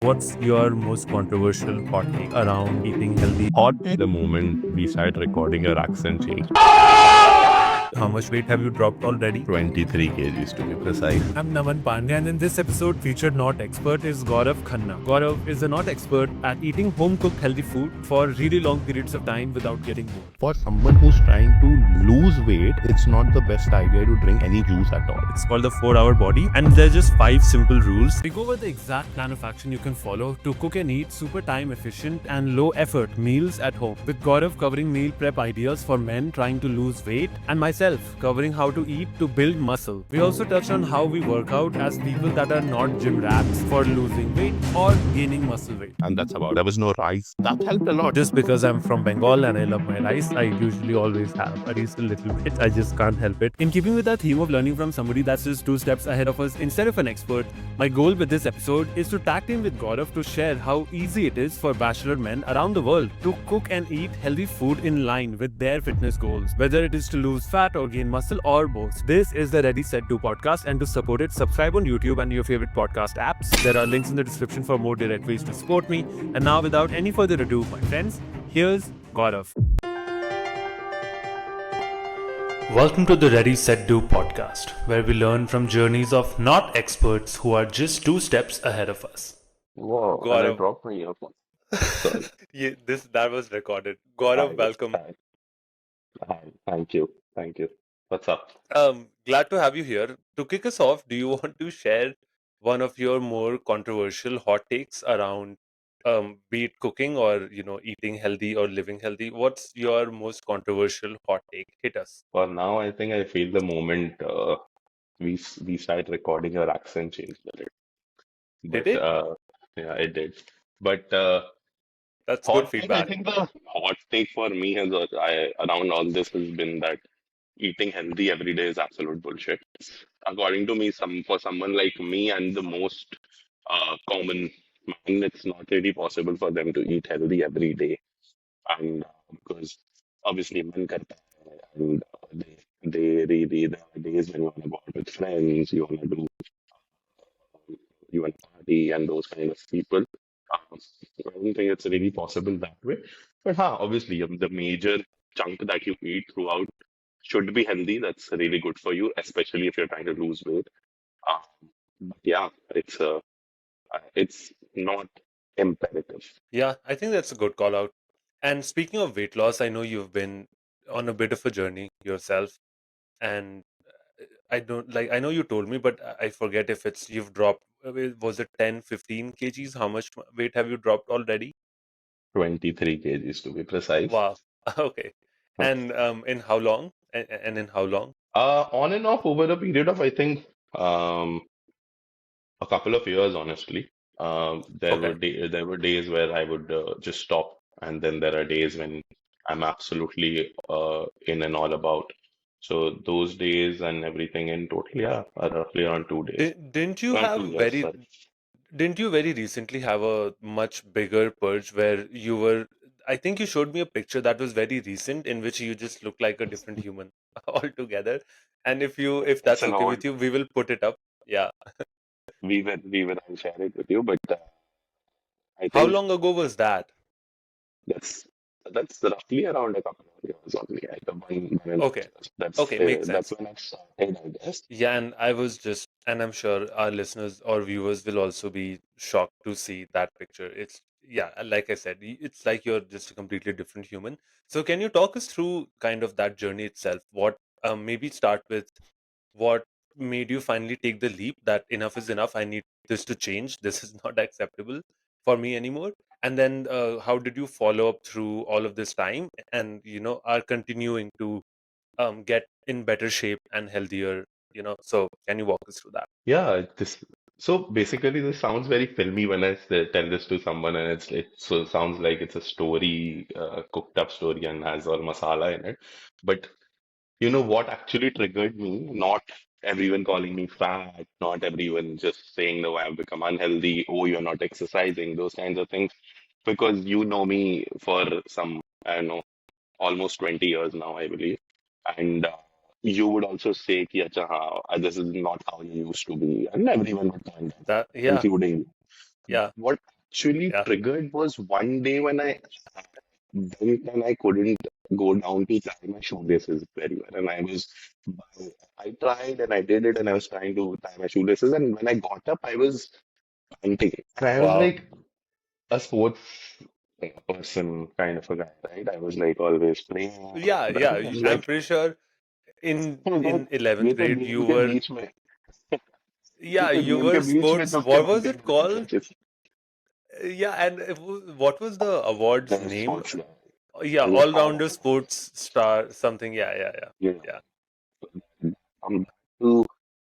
What's your most controversial hot take around eating healthy? Hot the moment we started recording, your accent changed. How much weight have you dropped already? 23 kgs to be precise. I'm Naman Pandya, and in this episode, featured not expert is Gaurav Khanna. Gaurav is a not expert at eating home cooked healthy food for really long periods of time without getting bored. For someone who's trying to lose weight, it's not the best idea to drink any juice at all. It's called the 4-hour body, and there's just 5 simple rules. We go over the exact plan of action you can follow to cook and eat super time efficient and low effort meals at home. With Gaurav covering meal prep ideas for men trying to lose weight, and myself covering how to eat to build muscle. We also touched on how we work out as people that are not gym rats for losing weight or gaining muscle weight. And that's about it. There was no rice. That helped a lot. Just because I'm from Bengal and I love my rice, I usually always have at least a little bit. I just can't help it. In keeping with our theme of learning from somebody that's just 2 steps ahead of us instead of an expert, my goal with this episode is to tag team with Gaurav to share how easy it is for bachelor men around the world to cook and eat healthy food in line with their fitness goals, whether it is to lose fat or gain muscle or both. This is the Ready Set Do podcast, and to support it, subscribe on YouTube and your favorite podcast apps. There are links in the description for more direct ways to support me. And now, without any further ado, my friends, here's Gaurav. Welcome to the Ready Set Do podcast, where we learn from journeys of not experts who are just 2 steps ahead of us. Wow, and I Gaurav. dropped my earphone. Sorry. That was recorded. Gaurav, Hi, welcome. hi. Thank you. Thank you. What's up? Glad to have you here. To kick us off, do you want to share one of your more controversial hot takes around be it cooking or eating healthy or living healthy? What's your most controversial hot take? Hit us. For now, I think I feel the moment we started recording, your accent changed a little. Did But it? yeah, it did. But That's good hot take, I feedback. think the hot take for me has around all this has been that eating healthy every day is absolute bullshit. According to me, for someone like me and the most common man, it's not really possible for them to eat healthy every day. And because obviously men karta hai, and they really there are days when you want to go out with friends, you want to party and those kind of people. I don't think it's really possible that way. But obviously the major chunk that you eat throughout should be healthy. That's really good for you, especially if you're trying to lose weight. But yeah, it's not imperative. Yeah, I think that's a good call out. And speaking of weight loss, I know you've been on a bit of a journey yourself. And I don't like, I know you told me, but I forget if it's you've dropped, was it 10, 15 kgs? How much weight have you dropped already? 23 kgs to be precise. Wow. Okay. And in how long? And in how long? On and off over a period of, I think, um, a couple of years, honestly. Okay. There were days where I would just stop, and then there are days when I'm absolutely in and all about. So those days and everything in total, yeah, are roughly around 2 days. Didn't you Around have 2 years, very, sorry. didn't you very recently have a much bigger purge where you were, I think you showed me a picture that was very recent in which you just look like a different human altogether. And if It's that's an okay old. with you, we will put it up. Yeah. I'll share it with you, but I How think long ago was that? that's that's roughly around a couple of years only. One and a half Okay. years. Okay, makes That's sense. when I started, I guess. Yeah, and and I'm sure our listeners or viewers will also be shocked to see that picture. It's, yeah, like I said, it's like you're just a completely different human. So, can you talk us through kind of that journey itself? Maybe start with what made you finally take the leap that enough is enough? I need this to change. This is not acceptable for me anymore. And then, how did you follow up through all of this time and, are continuing to get in better shape and healthier, so can you walk us through that? Yeah, this so basically this sounds very filmy when tell this to someone, and it sounds like it's a story, cooked up story and has all masala in it. But you know what actually triggered me? Not everyone calling me fat, not everyone just saying, no, I've become unhealthy, oh, you're not exercising, those kinds of things. Because you know me for I don't know, almost 20 years now, I believe. And you would also say, ki, Acha, this is not how you used to be. And everyone would point that out, That, yeah, including you. yeah. What? actually Yeah. triggered was one day when I went and I couldn't go down to tie my shoelaces very well. And I tried and I did it and I was trying to tie my shoelaces. And when I got up, I was panting. And I was Wow. like a sports person kind of a guy, right? I was like always playing, Yeah, right? yeah. I was I'm like, pretty sure in "Oh, in ये 11th तो grade नींद you के were, बीच में ये yeah, तो you नींद के were बीच में sports. तुक्के What was मारते it हैं called? coaches." Yeah, and what was the award's The name? sports guy. Yeah, I was like, all-rounder sports star something. Yeah, yeah, yeah. yeah. Yeah. I'm back to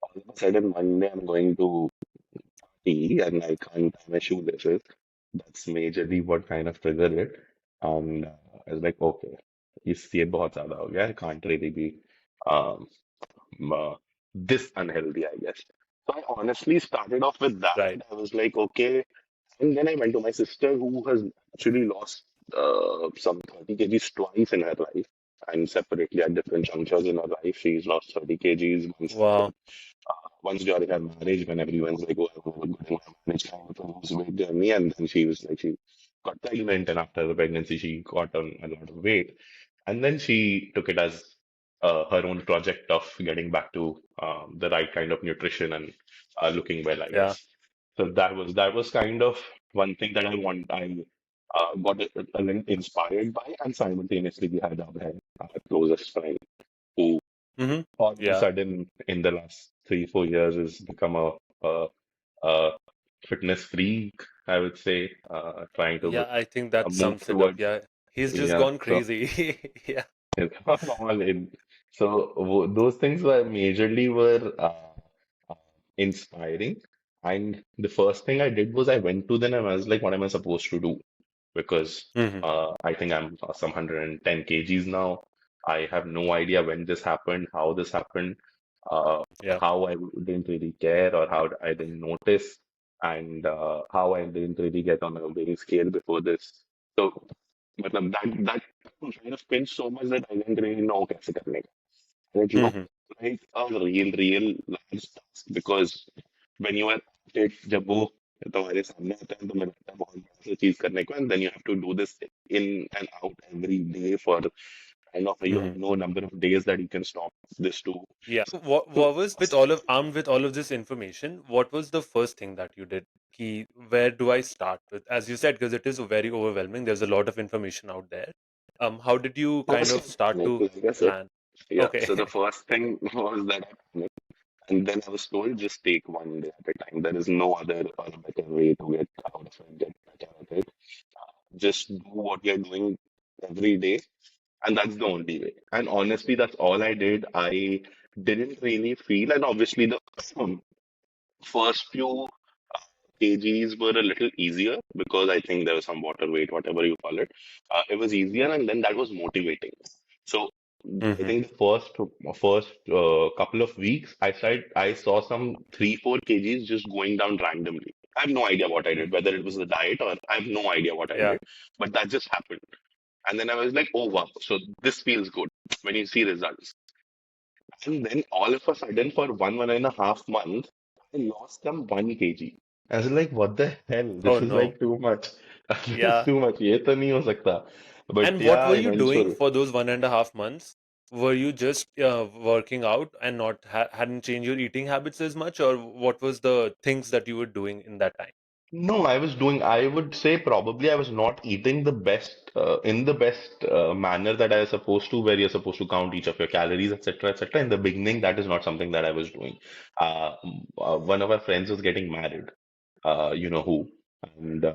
all of a sudden one day I'm going to tea and I can't tie my shoelaces. That's majorly what kind of triggered it. And I was like, okay, इससे बहुत ज़्यादा हो गया. I can't really be um, uh, this unhealthy, I guess. So I honestly started off with that. Right. I was like, okay. And then I went to my sister who has actually lost some 30 kgs twice in her life and separately at different junctures in her life. She's lost 30 kgs Wow. once during her marriage when everyone's like, oh, I'm good in my marriage kind of a lose weight journey. And then she was like, she got pregnant, and after the pregnancy, she got on a lot of weight. And then she took it as her own project of getting back to the right kind of nutrition and looking well, I Yeah. guess. So that was kind of one thing that I got a little inspired by, and simultaneously we had our closest friend who Mm-hmm. all of a Yeah. sudden in the last 3 4 years has become a, a fitness freak, I would say, trying to Yeah, I think that move sums it up. towards, Yeah. He's just yeah. gone So crazy. Yeah. it's all in. So those things were majorly were inspiring. And the first thing I did was I went to them and I was like, what am I supposed to do? Because Mm-hmm. I think I'm some 110 kgs now. I have no idea when this happened, how this happened, Yeah. how I didn't really care or how I didn't notice, and how I didn't really get on a weighing scale before this. So, मतलब that kind of pinched so much that I didn't really know कैसे करने का. And it looked Mm-hmm. like a real large task because when you are at it, जब वो तुम्हारे सामने आता है तो मुझे लगता है बहुत बड़ा सा चीज करने को, and then you have to do this in and out every day for kind of you Mm-hmm. have no number of days that you can stop this to. Yeah. So What was with all of armed with all of this information, what was the first thing that you did? Key, where do I start with? As you said, because it is very overwhelming. There's a lot of information out there. How did you kind first of start like, to I said, plan? yeah. Okay. So the first thing was that I panicked, and then I was told just take one day at a time. There is no other or better way to get out of it, get better at it. Just do what you're doing every day, and that's the only way. And honestly, that's all I did. I didn't really feel, and obviously the first few kgs were a little easier because I think there was some water weight, whatever you call it. It was easier, and then that was motivating. So I Mm-hmm. think the first couple of weeks, I saw some 3 4 kgs just going down randomly. I have no idea what I did, whether it was the diet or I have no idea what I Yeah. did, but that just happened. And then I was like, oh wow, so this feels good when you see results. And then all of a sudden, for 1.5 months, I lost some 1 kg. I was like, what the hell? Oh This is no. like too much. This is Yeah. too much. ये तो नहीं हो सकता. But And what yeah, were you doing eventually. for those 1.5 months? Were you just working out and not hadn't changed your eating habits as much, or what was the things that you were doing in that time? No, I would say probably I was not eating the best, in the best manner that I was supposed to, where you're supposed to count each of your calories, etc., etc. In the beginning, that is not something that I was doing. One of our friends was getting married, you know who, and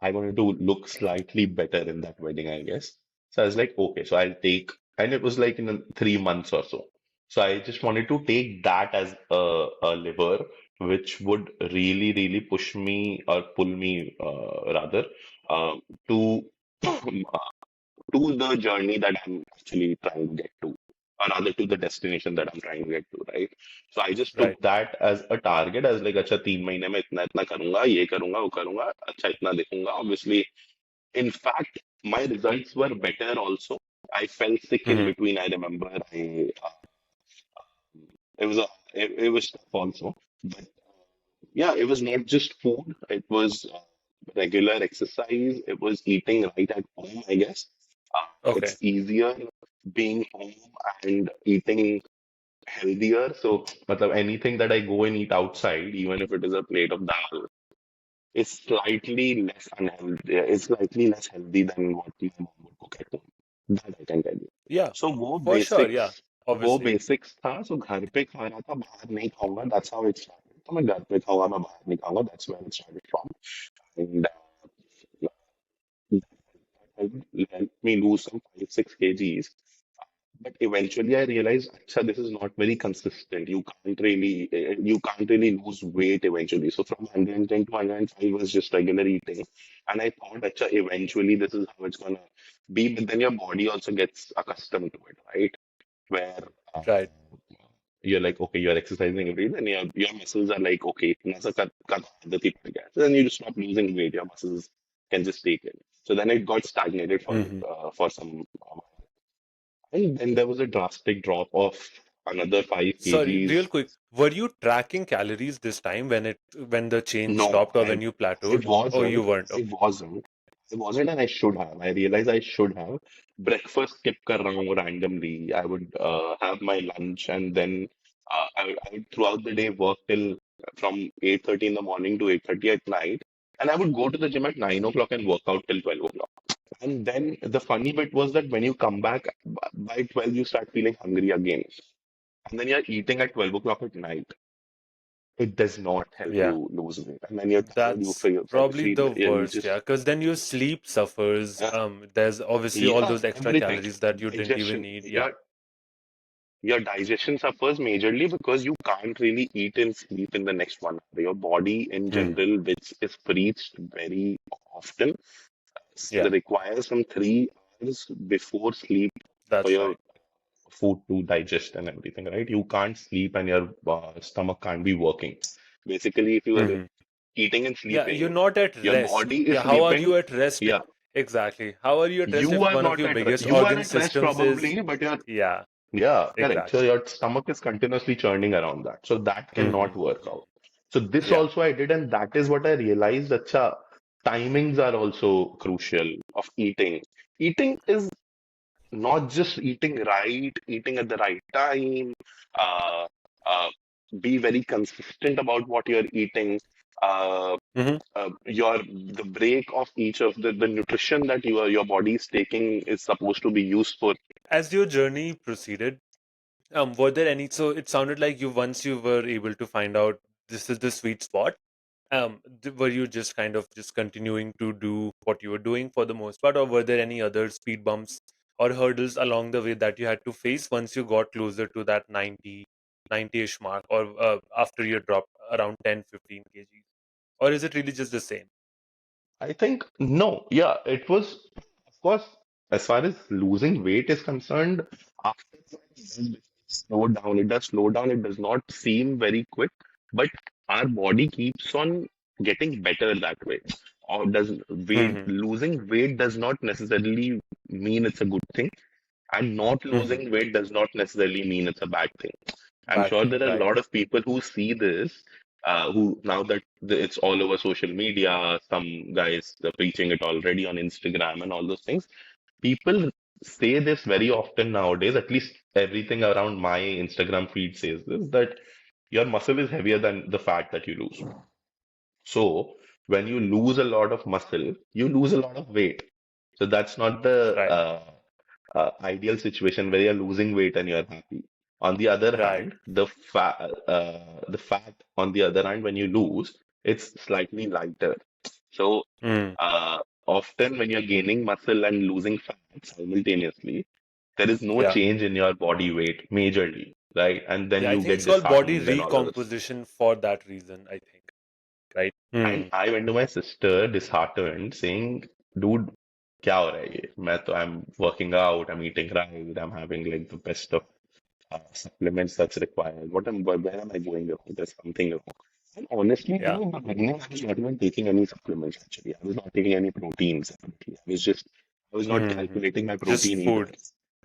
I wanted to look slightly better in that wedding, I guess. So I was like, okay, so I'll take, and it was like in 3 months or so. So I just wanted to take that as a lever, which would really push me or pull me, rather, uh, to to the journey that I'm actually trying to get to, or rather to the destination that I'm trying to get to, right? So I just Right. took that as a target, as like, अच्छा 3 महीने में इतना इतना करूंगा, ये करूंगा, वो करूंगा, अच्छा इतना देखूंगा. Obviously, in fact, my results were better also. I fell sick in Mm-hmm. between. I remember it was it was tough also, but yeah, it was not just food. It was regular exercise. It was eating right at home, I guess. Okay. It's easier being home and eating healthier. So, matlab, anything that I go and eat outside, even if it is a plate of dal, is slightly less unhealthy. It's slightly less healthy than what my mom would cook at home. That I can tell you. Yeah, So for sure. Yeah, वो obviously. Basics था. So घर पे खा रहा था, बाहर नहीं खाऊंगा. That's how it started. तो मैं घर पे खाऊंगा, मैं बाहर नहीं खाऊंगा. That's where it started from. And that helped me lose some 5, 6 kgs. But eventually I realized, acha, this is not very consistent. You can't really lose weight eventually. So from 110 to 105 was just regular eating. And I thought, acha, eventually this is how it's gonna be. But then your body also gets accustomed to it, right? Where Right. you're like, okay, you're exercising every day, and your muscles are like, okay, nasa cut the tip again. So then you just stop losing weight. Your muscles can just take it. So then it got stagnated Hmm. for some, and then there was a drastic drop of another 5 Sorry, real kgs. quick. Were you tracking calories this time when the change No, stopped or when you I plateaued? Or you wasn't. weren't? I Okay. wasn't. I wasn't, and I should have. I realized I should have. Breakfast skip kar raha hu randomly. I would have my lunch, and then I would throughout the day work till from 8:30 in the morning to 8:30 at night, and I would go to the gym at 9 o'clock and work out till 12 o'clock. And then the funny bit was that when you come back by 12, you start feeling hungry again, and then you're eating at 12 o'clock at night. It does not help Yeah. you lose weight. And then you're tired, That's probably the you worst, yeah, just, because then your sleep suffers. uh, There's obviously all yeah, those extra everything. calories that you didn't even Digestion, need. Yeah. your digestion suffers majorly because you can't really eat and sleep in the next 1 hour. Your body in Hmm. general, which is preached very often, Yeah, requires some 3 hours before sleep for that's your right. food to digest and everything, right? You can't sleep and your stomach can't be working. Basically, if you are Hmm. eating and Yeah, you're sleeping, not at your rest. body is Yeah, how are sleeping. you at rest? Yeah, Exactly. How are you at rest if one of your biggest you are organ at rest systems is, probably, but your yeah, yeah, correct. So exactly. your stomach is continuously churning around that. So that cannot Hmm. work out. So this Yeah. also I did, and that is what I realized. Acha, timings are also crucial of eating. Eating is not just eating right, eating at the right time, uh, uh, be very consistent about what you're eating. Uh, Hmm. the break of each of the nutrition that your body is taking is supposed to be useful. As your journey proceeded, were there any? So it sounded like once you were able to find out this is the sweet spot. Were you just kind of just continuing to do what you were doing for the most part, or were there any other speed bumps or hurdles along the way that you had to face once you got closer to that 90-ish mark, or after you dropped around 10-15 kgs? Or is it really just the same? I think no, yeah, it was, of course, as far as losing weight is concerned, after that, it does slow down. It does slow down. It does not seem very quick, but our body keeps on getting better that way. Or does weight Hmm. losing weight does not necessarily mean it's a good thing, and not Hmm. losing weight does not necessarily mean it's a bad thing. I'm Bad sure thing, there are a right? lot of people who see this, who now that it's all over social media, some guys are preaching it already on Instagram and all those things. People say this very often nowadays, at least everything around my Instagram feed says this, that your muscle is heavier than the fat that you lose. So when you lose a lot of muscle, you lose a lot of weight. So that's not the Right, ideal situation where you're losing weight and you're happy. On the other right. hand, the fat on the other hand, when you lose, it's slightly lighter. So Mm. often when you're gaining muscle and losing fat simultaneously, there is no Yeah. change in your body weight majorly, right? And then Yeah, I you think get it's called body disheartened and all of this. recomposition for that reason, I think. Right? And Hmm. I went to my sister disheartened, saying, "Dude, क्या हो रहा है ये? I'm working out, I'm eating right, I'm having like the best of supplements that's required. Where am I going wrong? There's something wrong." And honestly, Yeah. in the beginning, I was not even taking any supplements actually. I was not taking any proteins. Definitely. I was not Hmm. calculating my Just protein either. food.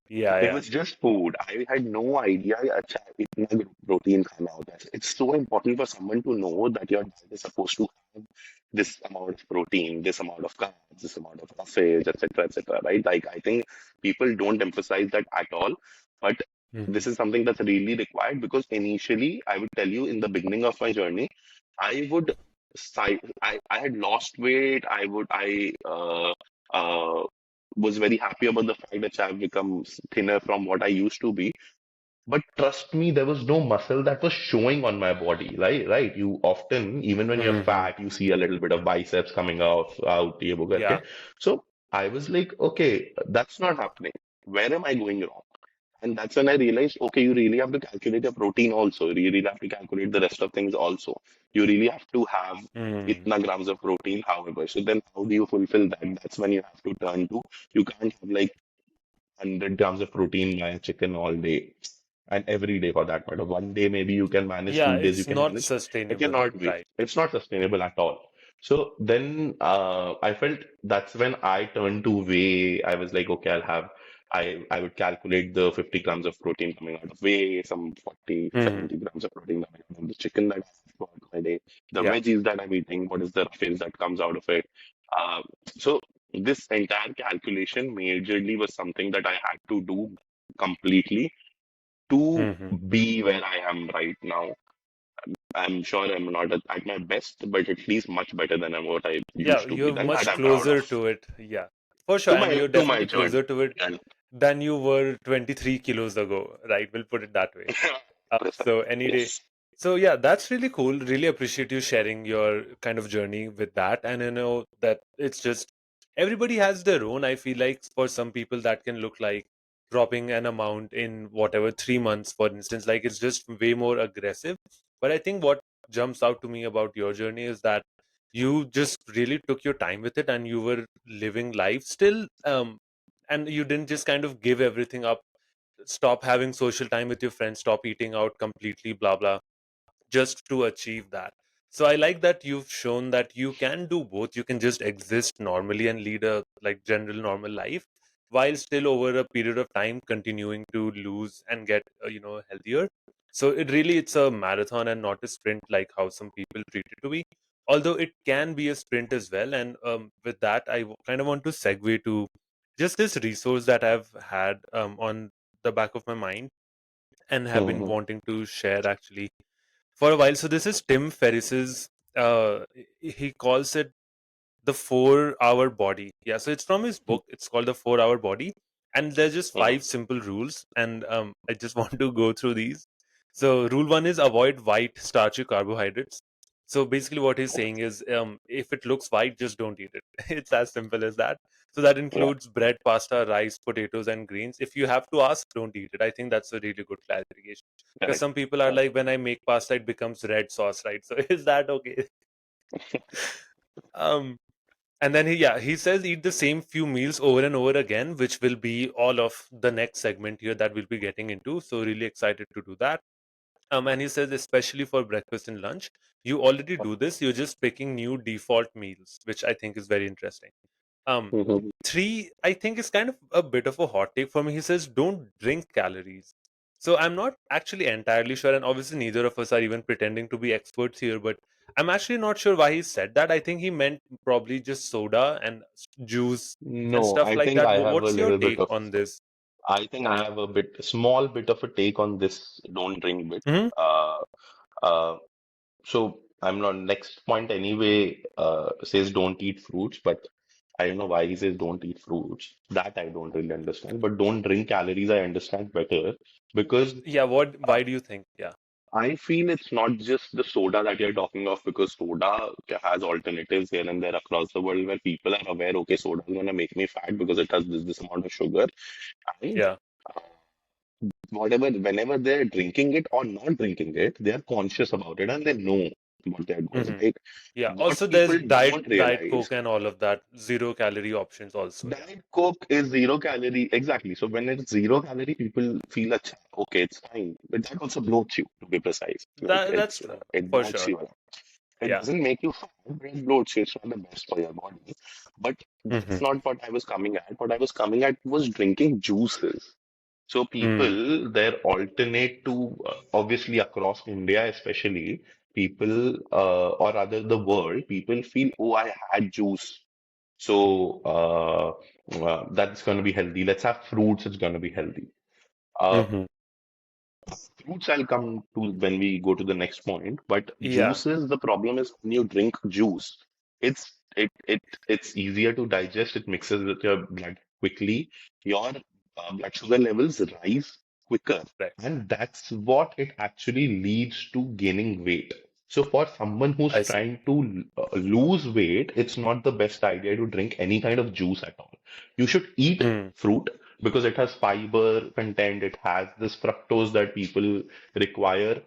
Yeah, It yeah. was just food. I had no idea अच्छा इतना protein खाना होता है. It's so important for someone to know that your diet is supposed to have this amount of protein, this amount of carbs, this amount of roughage, etc., etc. Right? Like I think people don't emphasize that at all, but Hmm. this is something that's really required because initially, I would tell you in the beginning of my journey, I would I had lost weight. I was very happy about the fact that I've become thinner from what I used to be. But trust me, there was no muscle that was showing on my body, right? Right. You often, even when you're Hmm. fat, you see a little bit of biceps coming out, ये वो करके. Yeah. So I was like, okay, that's not happening. Where am I going wrong? And that's when I realized, okay, you really have to calculate your protein also. You really have to calculate the rest of things also. You really have to have Hmm. itna grams of protein, however. So then how do you fulfill that? That's when you have to turn to, you can't have like 100 grams of protein by chicken all day and every day for that matter. One day maybe you can manage, Yeah, 2 days you it's can not manage. It sustainable, cannot be. right? It's not sustainable at all. So then I felt that's when I turned to whey. I was like, okay, I would calculate the 50 grams of protein coming out of whey, some 40, Hmm. 70 grams of protein coming out of the chicken that I have throughout my day, the Yeah. veggies that I'm eating, what is the roughage that comes out of it. So this entire calculation majorly was something that I had to do completely to Hmm. be where I am right now. I'm sure I'm not at my best, but at least much better than what I Yeah, used to be you're then. That much I'm proud closer of. to it. Yeah, for sure. And you're To my definitely journey. closer to it And than you were 23 kilos ago, right? We'll put it that way. So precisely. any day. Yes. So yeah, that's really cool. Really appreciate you sharing your kind of journey with that. And you know that it's just everybody has their own. I feel like for some people that can look like dropping an amount in whatever 3 months, for instance. Like it's just way more aggressive. But I think what jumps out to me about your journey is that you just really took your time with it and you were living life still. And you didn't just kind of give everything up, stop having social time with your friends, stop eating out completely, blah blah, just to achieve that. So I like that you've shown that you can do both. You can just exist normally and lead a like general normal life while still over a period of time continuing to lose and get healthier. So it really it's a marathon and not a sprint like how some people treat it to be. Although it can be a sprint as well. And with that, kind of want to segue to just this resource that I've had on the back of my mind and have been Mhm. wanting to share actually for a while. So this is Tim Ferriss's. He calls it the 4 hour body. Yeah, so it's from his book. It's called the 4 hour body, and there's just Mhm. five simple rules, and I just want to go through these. So rule one is avoid white starchy carbohydrates. So basically, what he's saying is, if it looks white, just don't eat it. It's as simple as that. So that Yeah, includes bread, pasta, rice, potatoes, and greens. If you have to ask, don't eat it. I think that's a really good clarification because correct. some people are Yeah. like, when I make pasta, it becomes red sauce, right? So is that okay? Um, and then he says eat the same few meals over and over again, which will be all of the next segment here that we'll be getting into. So really excited to do that. And he says especially for breakfast and lunch, you already do this. You're just picking new default meals, which I think is very interesting. Um, Mhm. three, I think is kind of a bit of a hot take for me. He says don't drink calories. So I'm not actually entirely sure, and obviously neither of us are even pretending to be experts here. But I'm actually not sure why he said that. I think he meant probably just soda and juice and No, stuff I like think that. I have a What's your little bit take of, on this? I think I have small bit of a take on this don't drink bit. Hmm. Uh, uh, So I'm not next point anyway says don't eat fruits, but I don't know why he says don't eat fruits. That I don't really understand. But don't drink calories, I understand better because Yeah. What? uh, Why do you think? Yeah. I feel it's not just the soda that you're talking of because soda has alternatives here and there across the world where people are aware, okay, soda is gonna make me fat because it has this amount of sugar. And Yeah. whatever, whenever they're drinking it or not drinking it, they are conscious about it and they know what they're doing, Hmm. right? Yeah. What Also, there's people diet don't diet realize, coke and all of that 0 calorie options. Also, yeah. Diet Coke is 0 calorie. Exactly. So when it's 0 calorie, people feel like, okay, it's fine. But that also bloats you, to be precise. Like That's true it for bloats sure. you. It Yeah. doesn't make you fat, but it bloats you. It's not the best for your body. But Hmm. that's not what I was coming at. What I was coming at was drinking juices. So Mm. people, their alternate to obviously across India, especially people, or rather the world, people feel, oh, I had juice. So that's going to be healthy. Let's have fruits. It's going to be healthy. Uh, Mm-hmm. Fruits I'll come to when we go to the next point, but Yeah. juices, the problem is when you drink juice, it's easier to digest, it mixes with your blood quickly, your blood sugar levels rise quicker, Right. and that's what it actually leads to gaining weight. So for someone who's I see. trying to lose weight, it's not the best idea to drink any kind of juice at all. You should eat Mm. fruit because it has fiber content, it has this fructose that people require.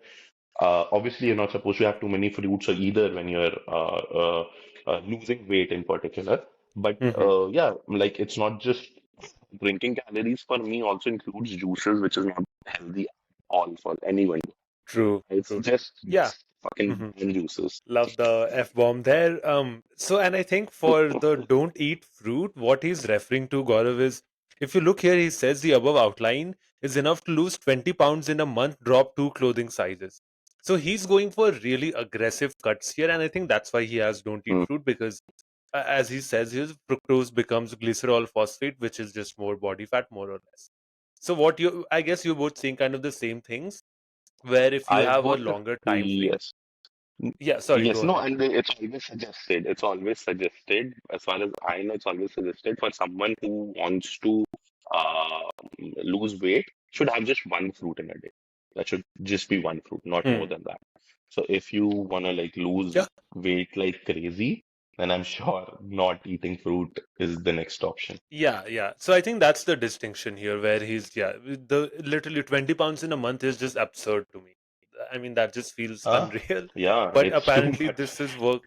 Obviously, you're not supposed to have too many fruits or either when you're losing weight in particular. But Mm-hmm. yeah, like it's not just drinking calories for me also includes juices, which is not healthy at all for anyone. True. It's True. Yeah. just fucking Mm-hmm. banned juices. Love the F bomb there. So, and I think for the don't eat fruit, what he's referring to, Gaurav, is if you look here, he says the above outline is enough to lose 20 pounds in a month, drop two clothing sizes. So he's going for really aggressive cuts here, and I think that's why he has don't eat Mm. fruit because, as he says, his fructose becomes glycerol phosphate, which is just more body fat, more or less. So, what you, I guess, you both saying kind of the same things, where if you I have a would, longer time frame, yes. yeah, sorry, Yes, go no, ahead. and it's always suggested. It's always suggested, as far as I know, it's always suggested for someone who wants to uh, lose weight, should have just one fruit in a day. That should just be one fruit, not more Hmm. than that. So if you wanna like lose Yeah, weight like crazy, then I'm sure not eating fruit is the next option. yeah, yeah. So I think that's the distinction here, where he's yeah, with the literally 20 pounds in a month is just absurd to me. I mean, that just feels Ah, unreal. yeah, But it's too apparently, much. this is work.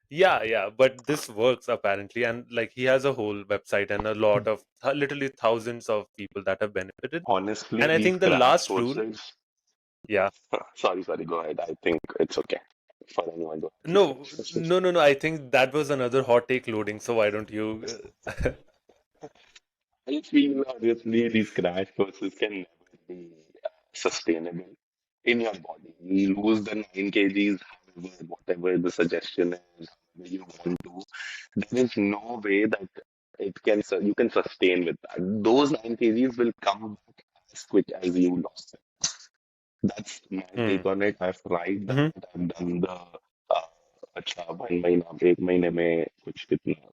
Yeah, yeah. But this works apparently, and like he has a whole website and a lot of literally thousands of people that have benefited. Honestly, And I these think the crash last rule, courses. yeah, Sorry, go ahead. I think it's okay for anyone to no, answer. no, no, no. I think that was another hot take loading. So why don't you? I feel obviously these crash courses can never be sustainable in your body. You lose the 9 kgs, however, whatever the suggestion is, however you want to. There is no way that you can sustain with that. Those 9 kgs will come back as quick as you lost them. That's my Hmm. take on it. I've tried that. Hmm. I've done the अच्छा 1 महीना 1 महीने में कुछ कितना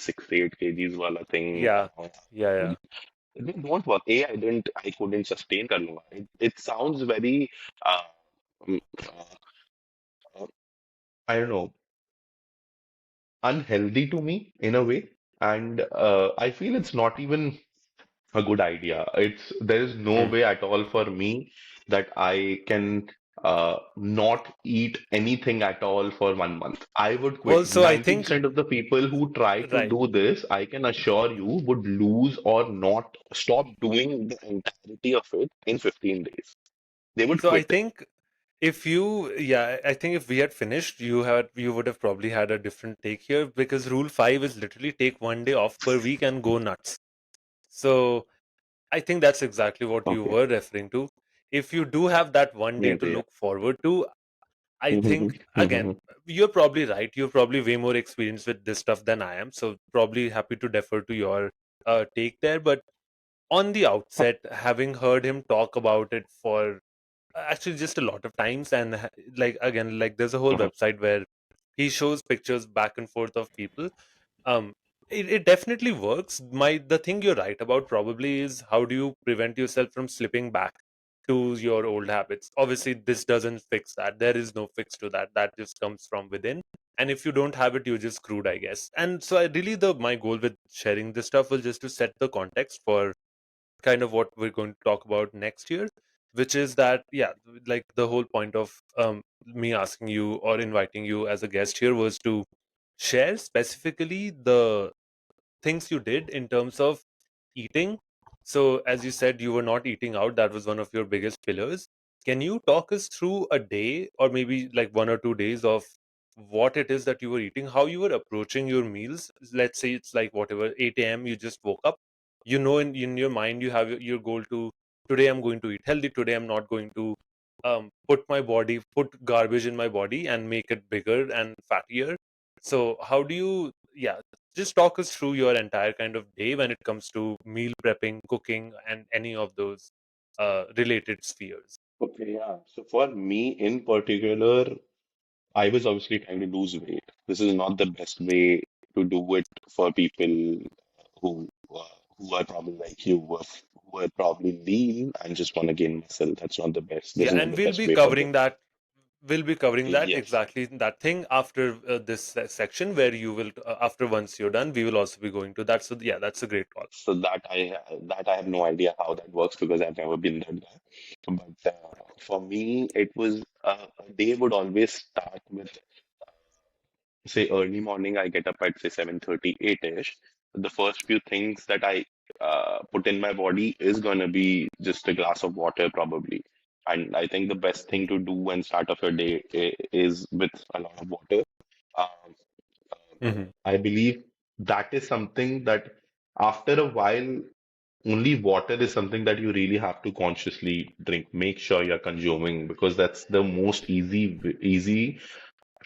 6 8 kgs वाला thing. Yeah, yeah, yeah. It won't work. I couldn't sustain कर लूंगा. It sounds very, uh, um, uh, I don't know, unhealthy to me in a way. And I feel it's not even a good idea. There is no Hmm. way at all for me that I can not eat anything at all for 1 month. I would quit. Also, I think 90% of the people who try to right. do this, I can assure you, would lose or not stop doing the entirety of it in 15 days. They would So I quit. think if you, yeah, I think if we had finished, you would have probably had a different take here because rule five is literally take 1 day off per week and go nuts. So I think that's exactly what you Okay. were referring to. If you do have that 1 day to Maybe. look forward to, I think again, Yeah. you're probably right. You're probably way more experienced with this stuff than I am. So probably happy to defer to your take there. But on the outset, having heard him talk about it for actually just a lot of times, and like again, like there's a whole website where he shows pictures back and forth of people. um it definitely works. The thing you're right about probably is how do you prevent yourself from slipping back to your old habits. Obviously this doesn't fix that. There is no fix to that. That just comes from within, and if you don't have it, you're just screwed, I guess. And so I really, the my goal with sharing this stuff was just to set the context for kind of what we're going to talk about next year, which is that, yeah, like the whole point of me asking you or inviting you as a guest here was to share specifically the things you did in terms of eating. So, as you said, you were not eating out, that was one of your biggest pillars. Can you talk us through a day or maybe like 1 or 2 days of what it is that you were eating, how you were approaching your meals? Let's say it's like whatever, 8 a.m., you just woke up. you know, in your mind you have your goal to, today I'm going to eat healthy, today I'm not going to put garbage in my body and make it bigger and fattier. So how do you, yeah, just talk us through your entire kind of day when it comes to meal prepping, cooking, and any of those related spheres. Okay, yeah. So for me in particular, I was obviously trying to lose weight. This is not the best way to do it for people who who are probably like you, who are probably lean and just want to gain muscle. That's not the best. This Yeah, is not and the best way for them. we'll be covering that Yes. exactly that thing after this section, where you will after once you're done, we will also be going to that. So yeah, that's a great call. So that I have no idea how that works because I've never been that guy. But for me, it was a day would always start with say early morning. I get up at say 7:30, 8-ish. The first few things that I put in my body is gonna be just a glass of water probably. And I think the best thing to do when start of your day is with a lot of water. Um, Hmm. I believe that is something that after a while, only water is something that you really have to consciously drink. Make sure you're consuming because that's the most easy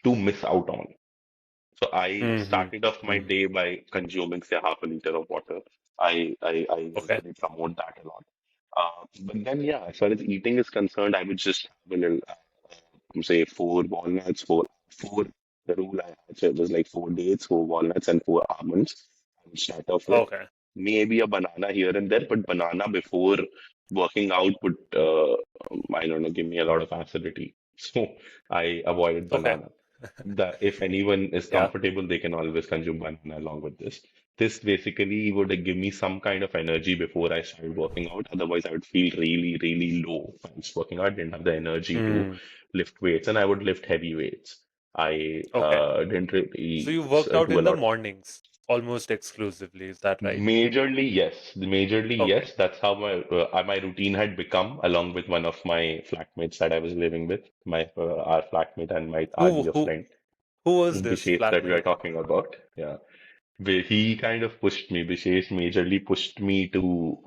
to miss out on. So I Hmm. started off my Hmm. day by consuming say half a liter of water. I Okay. usually promote that a lot. But then yeah, as far as eating is concerned, I would just have a little say four walnuts, four. The rule I had so it was like 4 dates, 4 walnuts, and 4 almonds. I would start off with Okay. maybe a banana here and there, but banana before working out would I don't know give me a lot of acidity, so I avoided Okay. banana. The if anyone is Yeah. comfortable, they can always consume banana along with this. This basically would give me some kind of energy before I started working out. Otherwise, I would feel really, really low when I was working out. I didn't have the energy to Mm. lift weights, and I would lift heavy weights. I Okay. didn't So really you worked out do a in the lot. mornings almost exclusively, is that right? Majorly, yes. Majorly, Okay. yes. That's how my routine had become, along with one of my flatmates that I was living with, my our flatmate and my our Who dear who friend, who was this Vishesh, that we are flatmate? talking about. Yeah. He kind of pushed me. Vishesh majorly pushed me to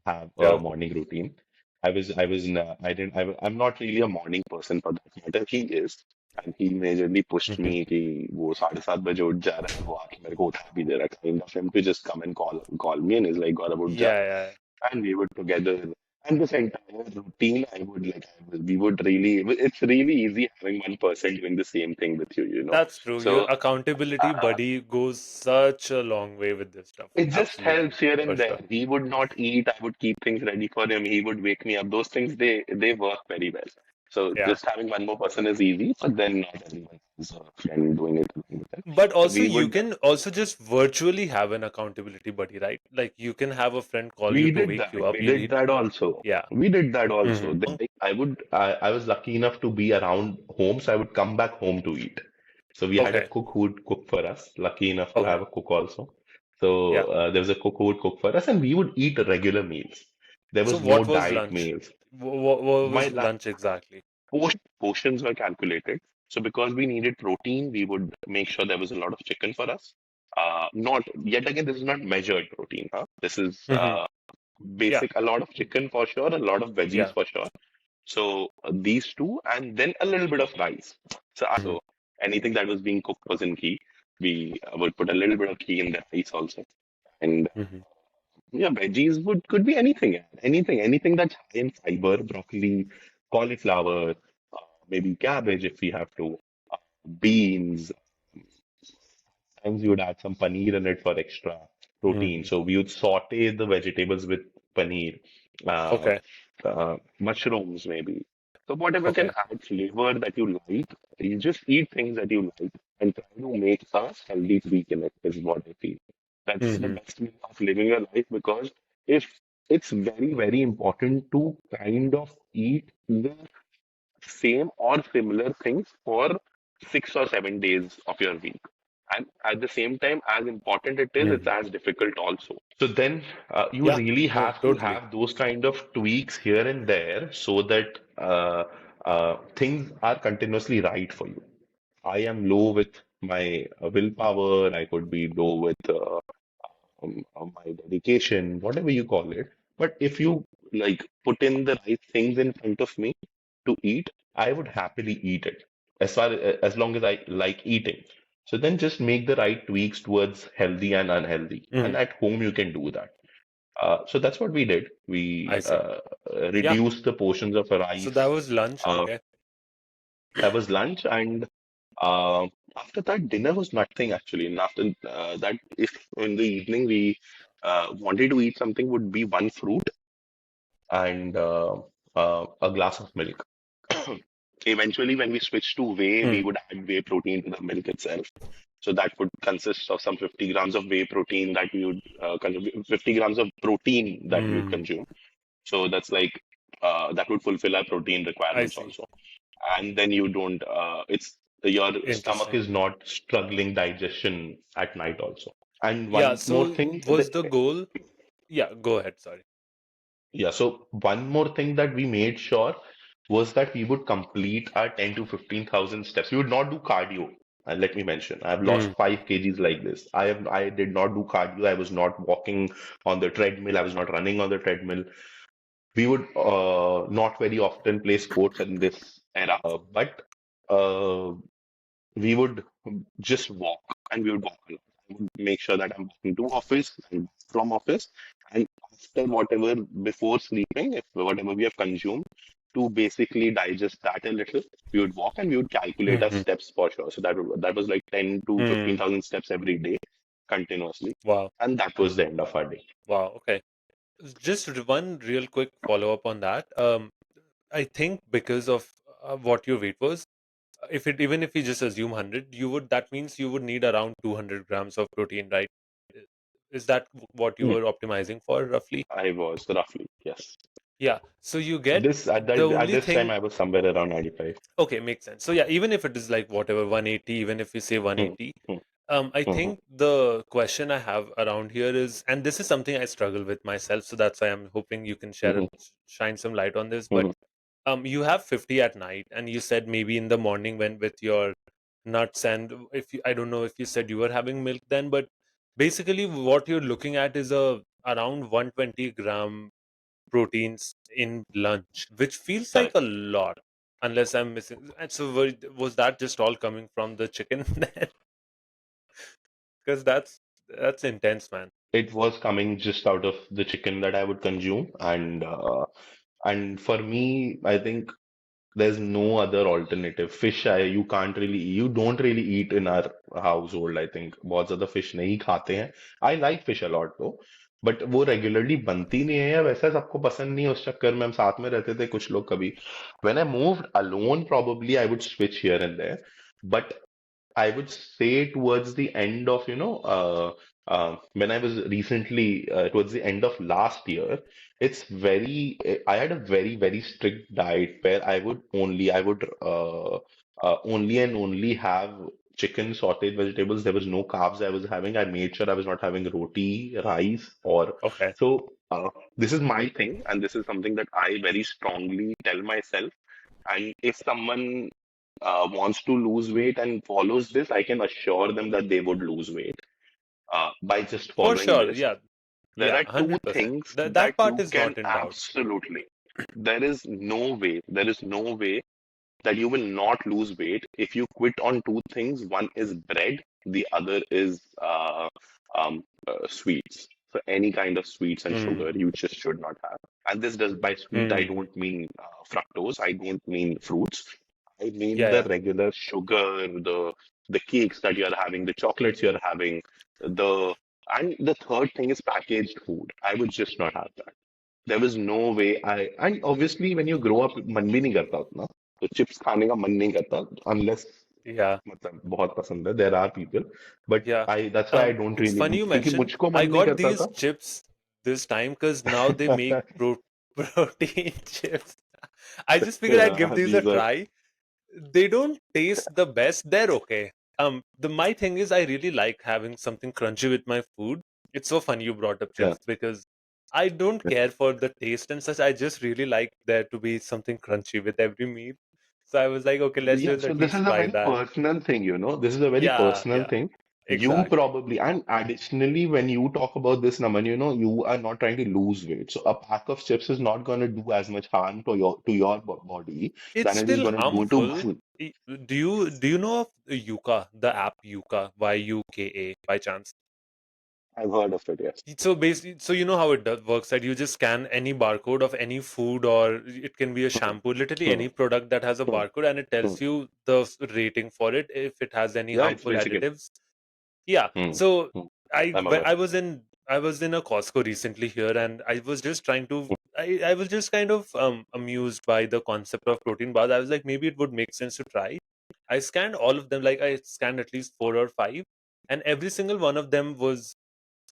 have a Yeah. morning routine. I didn't, I'm not really a morning person for that matter. He is. And he majorly pushed Hmm. me कि वो 7:30 बजे उठ जा रहा है वो आके मेरे को उठा भी दे रहा है kind of him to just come and call me and he's like Gaurav उठ जा Yeah, yeah. and we would together and this entire routine we would really it's really easy having one person doing the same thing with you, you know. That's true. Your So accountability uh, buddy goes such a long way with this stuff. it just Absolutely. helps here For and there. sure. He would not eat. I would keep things ready for him. He would wake me up. Those things they work very well. So Yeah. just having one more person is easy, but then not everyone has a friend doing it along with them. But So also we you would can also just virtually have an accountability buddy, right? Like you can have a friend call you we to did wake that. you up. We did that also. Yeah. We did that also. Hmm. Then I was lucky enough to be around home, so I would come back home to eat. So we had a Okay. cook who would cook for us. Lucky enough to Okay. have a cook also. So Yeah. there was a cook who would cook for us, and we would eat regular meals. There So was no what was diet lunch? meals. What My was lunch exactly? portions were calculated. So because we needed protein, we would make sure there was a lot of chicken for us. Not yet again, this is not measured protein, huh? This is Hmm. Yeah. basic, a lot of chicken for sure, a lot of veggies Yeah. for sure. So these two, and then a little bit of rice. Hmm. So anything that was being cooked was in ghee. We would put a little bit of ghee in the rice also. And Hmm. yeah, veggies would could be anything, yeah. Anything that's high in fiber, broccoli, cauliflower, maybe cabbage if we have to, beans. Sometimes you would add some paneer in it for extra protein. Hmm. So we would saute the vegetables with paneer, uh, Okay. mushrooms maybe. So whatever can Okay. add flavor that you like, you just eat things that you like and try to make a healthy tweak in it is what I feel. That's the Hmm. best way of living your life because if it's very, very important to kind of eat the same or similar things for 6 or 7 days of your week. And at the same time, as important it is, it's Hmm. as difficult also. So then you Yeah. really No, have to totally. have those kind of tweaks here and there so that things are continuously right for you. I am low with my willpower. I could be low with my dedication, whatever you call it. But if you like put in the right things in front of me to eat, I would happily eat it as long as I like eating. So then just make the right tweaks towards healthy and unhealthy. And Mhm. at home you can do that. So that's what we did. I We see. Yeah. reduced the portions of So that rice. was lunch. Uh, Okay. that was lunch, and uh, after that, dinner was nothing actually. And after that, if in the evening we wanted to eat something, would be one fruit and a glass of milk. Eventually, when we switched to whey, we Mm. would add whey protein to the milk itself. So that would consist of some 50 grams of whey protein that we would consume, 50 grams of protein that we would Mm. consume. So that's like that would fulfill our protein I requirements see. also. And then you don't, it's your stomach Interesting. is not struggling digestion at night also. And Yeah. one more So thing, was the goal? Yeah. Go ahead. Sorry. yeah, so one more thing that we made sure was that we would complete our 10 to 15,000 steps. We would not do cardio. And let me mention, I've lost Mm. 5 kgs like this. I did not do cardio. I was not walking on the treadmill. I was not running on the treadmill. We would not very often play sports in this era, but uh, we would just walk and we would walk a lot. I would make sure that I'm walking to office and from office, and after whatever before sleeping, if whatever we have consumed, to basically digest that a little, we would walk and we would calculate our Hmm. steps for sure. So that was like 10 to Mm. 15,000 steps every day continuously, Wow. and that was the end of our day. Wow. Okay. Just one real quick follow up on that. I think because of what your weight was, if it even if you just assume 100, you would that means you would need around 200 grams of protein, right? I- Is that what you Hmm. were optimizing for roughly? I was roughly, yes. Yeah. So you get This at the at only this time thing. I was somewhere around 95. Okay, makes sense. So yeah, even if it is like whatever 180, even if you say Hmm. 180, Hmm. I Hmm. think the question I have around here is, and this is something I struggle with myself, so that's why I'm hoping you can Hmm. shine some light on this. But Hmm. you have 50 at night, and you said maybe in the morning when with your nuts, and if you, I don't know if you said you were having milk then, but basically what you're looking at is a around 120-gram proteins in lunch, which feels like a Correct. lot, unless I'm missing. And so, was that just all coming from the chicken then? Because that's intense, man. It was coming just out of the chicken that I would consume, and for me, I think there's no other alternative. Fish, you can't really, you don't really eat in our household. I think बहुत ज़्यादा fish नहीं खाते हैं. I like fish a lot though, but वो regularly बनती नहीं है या वैसा सबको पसंद नहीं है उस चक्कर में हम साथ में रहते थे कुछ लोग कभी. When I moved alone, probably I would switch here and there, but I would say towards the end of, when I was recently, towards the end of last year, I had a very, very strict diet where I would only and only have chicken, sauteed vegetables. There was no carbs I was having. I made sure I was not having roti, rice, or Okay. so. This is my thing, and this is something that I very strongly tell myself. And if someone wants to lose weight and follows this, I can assure them that they would lose weight by just For following sure. this. Yeah. There Yeah. are two 100%. things that That part you is can not in doubt. absolutely, there is no way that you will not lose weight if you quit on two things. One is bread, the other is sweets. So any kind of sweets and Mm. sugar you just should not have. And this does by sweet, I Mm. don't mean fructose, I don't mean fruits. I mean Yeah. the Yeah. regular sugar, the cakes that you're having, the chocolates you're having, the and the third thing is packaged food. I would just not have that. There was no way I and obviously when you grow up मन भी नहीं करता उतना तो chips खाने का मन नहीं करता unless Yeah. मतलब बहुत पसंद है there are people but Yeah. I that's why I don't It's really funny you eat क्योंकि mentioned. मुझको I मन नहीं got करता these था chips this time because now they make protein chips. I just figured I'd give yeah, these a these are try. They don't taste the best. They're okay. The my thing is I really like having something crunchy with my food. It's so funny you brought up yeah, chips because I don't care for the taste and such. I just really like there to be something crunchy with every meal. So I was like, okay, let's yeah. just So at this is least a try very that. personal thing, you know. This is a very Yeah, personal yeah. thing. You Exactly. probably, and additionally, when you talk about this number, you are not trying to lose weight. So a pack of chips is not going to do as much harm to your body It's than it is still going to do to harmful. muscle. Do you know of Yuka, the app Yuka, Yuka, by chance? I've heard of it, yes. So basically, so you know how it works, that you just scan any barcode of any food, or it can be a Hmm, shampoo, literally hmm, any product that has a hmm, barcode, and it hmm. tells you the rating for it if it has any Yeah, it's harmful basically. additives. Yeah. Hmm, So hmm. I I'm when aware. I was in a Costco recently here, and I was just trying to I was just kind of amused by the concept of protein bars. I was like, maybe it would make sense to try. I scanned all of them, like I scanned at least four or five, and every single one of them was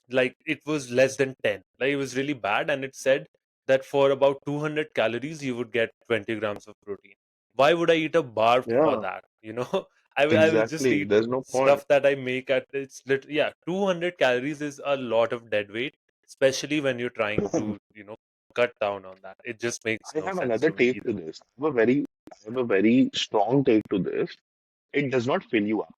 like it was less than 10. Like it was really bad, and it said that for about 200 calories you would get 20 grams of protein. Why would I eat a bar for Yeah, that, you know? I will just exactly. eat There's no point. stuff that I make at it's yeah, 200 calories is a lot of dead weight, especially when you're trying to, cut down on that. It just makes I no have sense another to me take either. to this. I have a very strong take to this. It does not fill you up.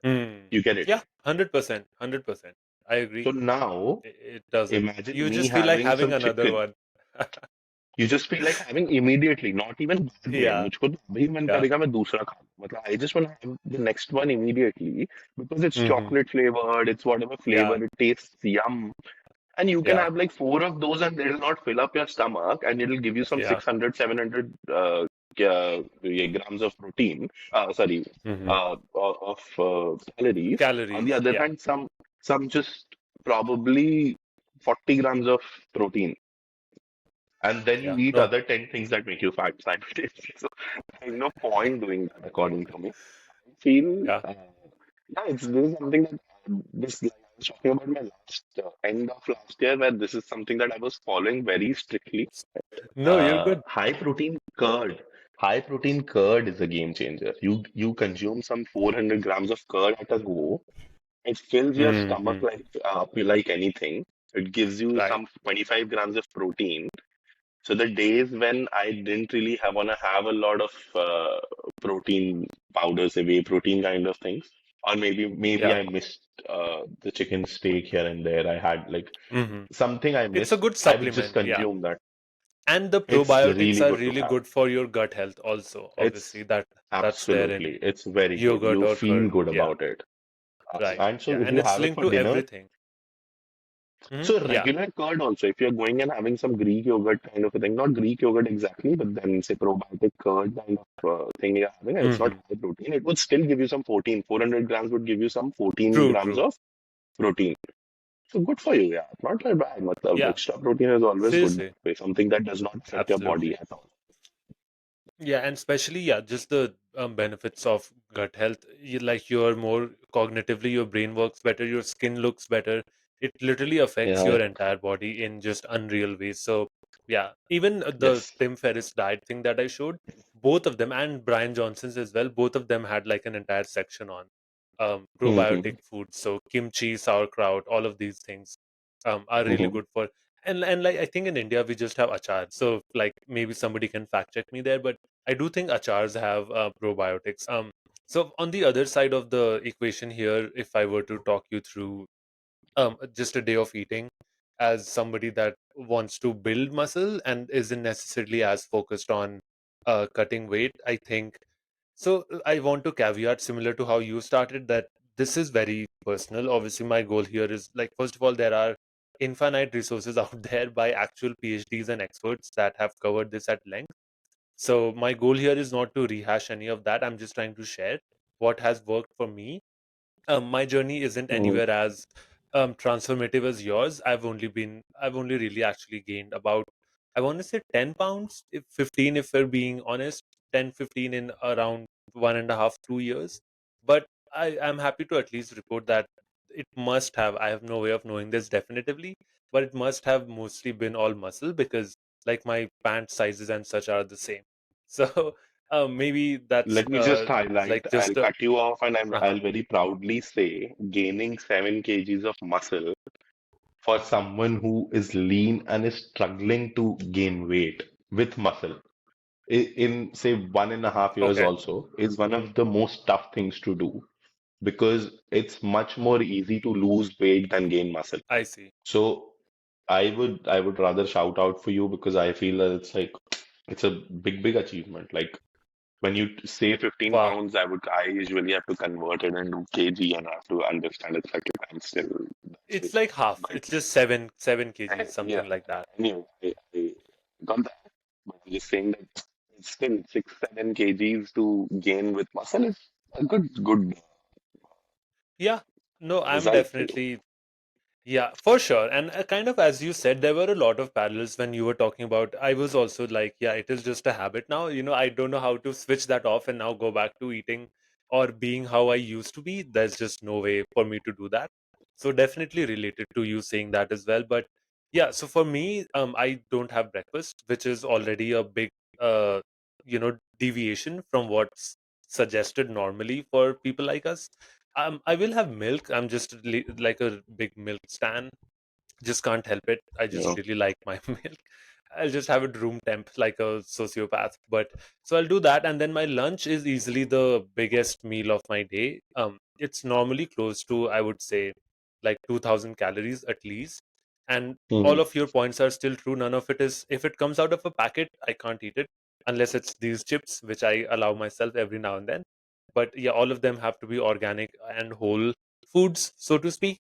Hmm. You get it? Yeah, 100%, 100%. I agree. So now It doesn't. imagine You me just feel like having having some another chicken. one. You just feel like having immediately, not even बाद में. Yeah, मुझको तो अभी मन yeah. करेगा मैं दूसरा खाऊं. मतलब I just want to have the next one immediately because it's Hmm. chocolate flavored, it's whatever flavor, Yeah, it tastes yum. And you can yeah, have like four of those and they'll not fill up your stomach and it'll give you some yeah. 600, 700 grams of protein, sorry, Hmm. calories. On the Calories. other Yeah, hand, some just probably 40 grams of protein. And then you yeah. eat No. other 10 things that make you fat simultaneously. So there's no point doing that, according to me. I feel, Yeah. this is something that this, like, I was talking about my last end of last year, where this is something that I was following very strictly. No, you're good. High protein curd. High protein curd is a game changer. You consume some 400 grams of curd at a go. It fills your stomach Hmm. like anything. It gives you Right. some 25 grams of protein. So the days when I didn't really have wanna have a lot of protein powders, whey protein kind of things, or maybe Yeah. I missed the chicken steak here and there. I had like Hmm. something I It's a missed. good I would just supplement. Yeah. consume that. And the It's probiotics really are good to really have. good for your gut health also. It's Obviously, that's there in absolutely, it's very good. yogurt You or feel curd. good Yeah. about it. Right. And so Yeah. if And you it's have it linked for to dinner, everything. so Yeah. regular curd also, if you're going and having some Greek yogurt kind of a thing, not Greek yogurt exactly, but then say probiotic curd kind of thing you're having, and it's not Hmm. high protein, it would still give you some 14. 400 grams would give you some 14 True. grams True. of protein. So good for you, yeah. Not that bad. Matlab, Yeah. extra protein is always good that Seriously. way, something that does not affect your body Absolutely. at all. Yeah, and especially, yeah, just the benefits of gut health. Like you're more cognitively, your brain works better, your skin looks better. It literally affects Yeah, your entire body in just unreal ways. So, yeah, even the yes. Tim Ferriss diet thing that I showed, both of them, and Brian Johnson's as well, both of them had like an entire section on Mm-hmm. probiotic foods. So kimchi, sauerkraut, all of these things are really Mm-hmm. good for. And like I think in India we just have achar. So like maybe somebody can fact check me there, but I do think achars have probiotics. So on the other side of the equation here, if I were to talk you through just a day of eating as somebody that wants to build muscle and isn't necessarily as focused on cutting weight, I think so. I want to caveat similar to how you started that this is very personal. Obviously, my goal here is like, first of all, there are infinite resources out there by actual PhDs and experts that have covered this at length. So my goal here is not to rehash any of that. I'm just trying to share what has worked for me. My journey isn't Mm-hmm. anywhere as transformative as yours. I've only really actually gained about, I want to say 10 pounds, if 15, if we're being honest, 10, 15 in around 1.5, 2 years. But I'm happy to at least report that it must have, I have no way of knowing this definitively, but it must have mostly been all muscle because like my pant sizes and such are the same. So maybe that's Let me just highlight, like I'll just cut you off and I'll uh very proudly say gaining 7 kgs of muscle for someone who is lean and is struggling to gain weight with muscle in say 1.5 years okay. also is one of the most tough things to do because it's much more easy to lose weight than gain muscle. I see. So I would rather shout out for you because I feel that it's like it's a big achievement. Like when you say 15 Wow. pounds, I usually have to convert it into kg and I have to understand it's like I'm still that's It's it. like half. But It's just seven kgs, yeah, something like that. anyway, I got that. But I'm just saying that it's still 6-7 kgs to gain with muscle is a good Yeah. No, I'm result for you. definitely. Yeah, for sure. And kind of as you said, there were a lot of parallels when you were talking about. I was also like, yeah, it is just a habit now. I don't know how to switch that off and now go back to eating or being how I used to be. There's just no way for me to do that. So definitely related to you saying that as well. But yeah, so for me, I don't have breakfast, which is already a big, uh, deviation from what's suggested normally for people like us. I will have milk. I'm just like a big milk stan. Just can't help it. I just Yeah. really like my milk. I'll just have it room temp like a sociopath. But so I'll do that, and then my lunch is easily the biggest meal of my day. It's normally close to, I would say, like 2,000 calories at least. And all Hmm. of your points are still true. None of it is. If it comes out of a packet, I can't eat it unless it's these chips, which I allow myself every now and then. But yeah, all of them have to be organic and whole foods, so to speak.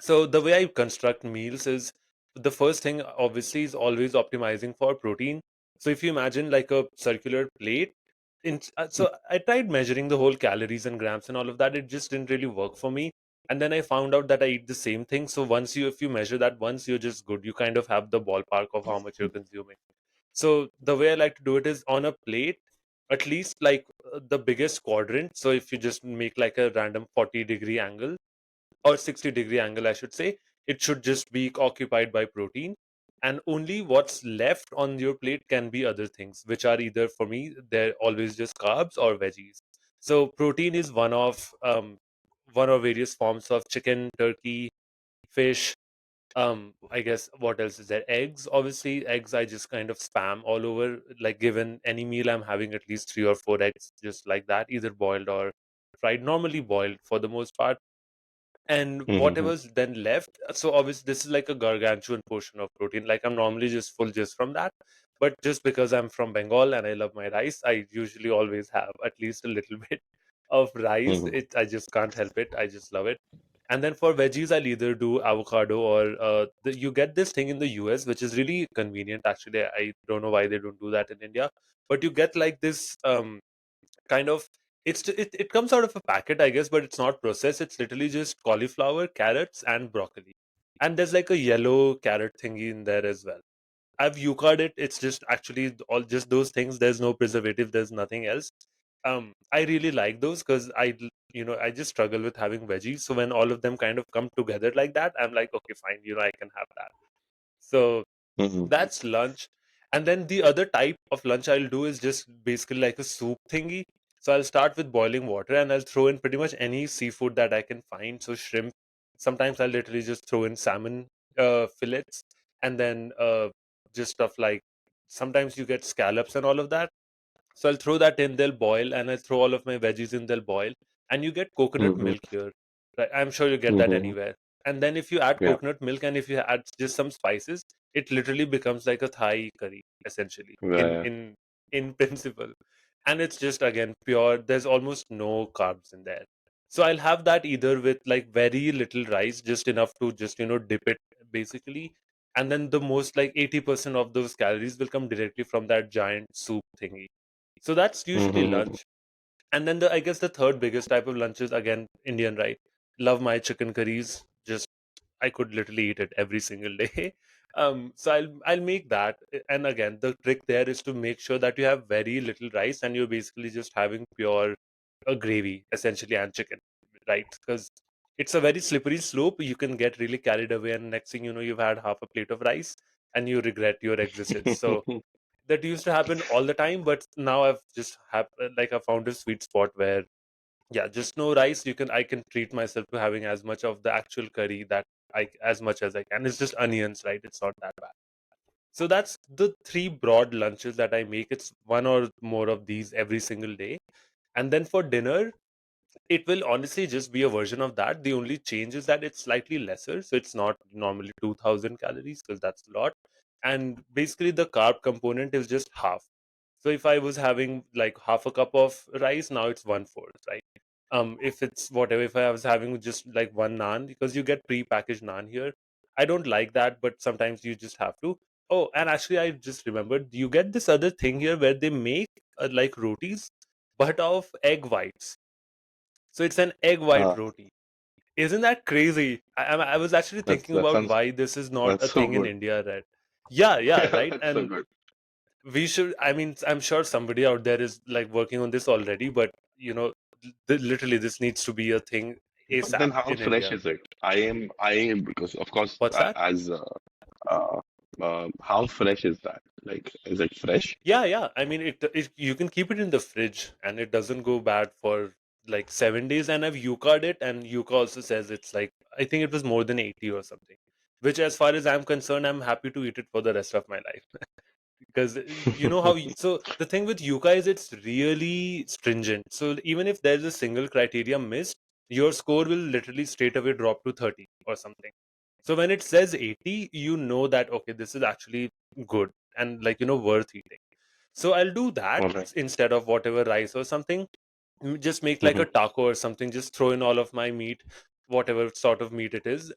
So the way I construct meals is the first thing obviously is always optimizing for protein. So if you imagine like a circular plate, so I tried measuring the whole calories and grams and all of that. It just didn't really work for me. And then I found out that I eat the same thing. So if you measure that once, you're just good. You kind of have the ballpark of how much you're consuming. So the way I like to do it is on a plate, at least like the biggest quadrant. So if you just make like a random 40-degree angle or 60-degree angle, I should say, it should just be occupied by protein. And only what's left on your plate can be other things, which are either for me, they're always just carbs or veggies. So protein is one of various forms of chicken, turkey, fish. I guess what else is there? Eggs, obviously. Eggs I just kind of spam all over. Like given any meal, I'm having at least 3 or 4 eggs, just like that, either boiled or fried. Normally boiled for the most part, and Hmm. whatever's then left, so obviously this is like a gargantuan portion of protein. Like I'm normally just full just from that, but just because I'm from Bengal and I love my rice, I usually always have at least a little bit of rice. Hmm. I just can't help it, I just love it. And then for veggies, I'll either do avocado or you get this thing in the US which is really convenient. Actually, I don't know why they don't do that in India, but you get like this kind of, it comes out of a packet, I guess, but it's not processed. It's literally just cauliflower, carrots, and broccoli. And there's like a yellow carrot thingy in there as well. I've Yuka'd it. It's just actually all just those things. There's no preservative. There's nothing else. I really like those because I just struggle with having veggies. So when all of them kind of come together like that, I'm like, okay, fine. I can have that. So Hmm. that's lunch. And then the other type of lunch I'll do is just basically like a soup thingy. So I'll start with boiling water and I'll throw in pretty much any seafood that I can find. So shrimp. Sometimes I'll literally just throw in salmon fillets, and then just stuff like, sometimes you get scallops and all of that. So I'll throw that in, they'll boil, and I'll throw all of my veggies in, they'll boil. And you get coconut Hmm. milk here. Right? I'm sure you get that Hmm. anywhere. And then if you add Yeah. coconut milk and if you add just some spices, it literally becomes like a Thai curry, essentially, in Yeah. in in principle. And it's just again pure, there's almost no carbs in there. So I'll have that either with like very little rice, just enough to just, dip it basically. And then the most like 80% of those calories will come directly from that giant soup thingy. So that's usually Hmm. lunch. And then I guess the third biggest type of lunch is again Indian, right? Love my chicken curries. Just I could literally eat it every single day. So I'll make that. And again, the trick there is to make sure that you have very little rice and you're basically just having pure gravy essentially and chicken, right? Because it's a very slippery slope. You can get really carried away, and next thing you know, you've had half a plate of rice and you regret your existence. So that used to happen all the time, but now I've just like I found a sweet spot where, yeah, just no rice, I can treat myself to having as much of the actual curry that I as much as I can. It's just onions, right? It's not that bad. So that's the three broad lunches that I make. It's one or more of these every single day. And then for dinner, It will honestly just be a version of that. The only change is that it's slightly lesser. So it's not normally 2000 calories because that's a lot. And basically, the carb component is just half. So if I was having like half a cup of rice, now it's one fourth, right? If it's whatever, if I was having just like one naan, because you get pre-packaged naan here. I don't like that, but sometimes you just have to. Oh, and actually, I just remembered you get this other thing here where they make like rotis, but of egg whites. So it's an egg white Ah, roti. Isn't that crazy? I was actually thinking that about sounds why this is not that's a so thing in good. India, right? Yeah, yeah, Yeah, right. that's so And good. we should, I mean, I'm sure somebody out there is like working on this already, but literally this needs to be a thing But ASAP then how in fresh India. is it? I am because of course What's that? as uh, how fresh is that? Like, is it fresh? Yeah, yeah. I mean, it you can keep it in the fridge and it doesn't go bad for like 7 days. And I've Yuka'd it, and Yuka also says it's like I think it was more than 80 or something. Which, as far as I'm concerned, I'm happy to eat it for the rest of my life. Because you know how so the thing with Yuka is it's really stringent. So even if there's a single criteria missed, your score will literally straight away drop to 30 or something. So when it says 80, you know that okay, this is actually good and like worth eating. So I'll do that All right. instead of whatever rice or something. Just make like a Mm-hmm. taco or something. Just throw in all of my meat, whatever sort of meat it is,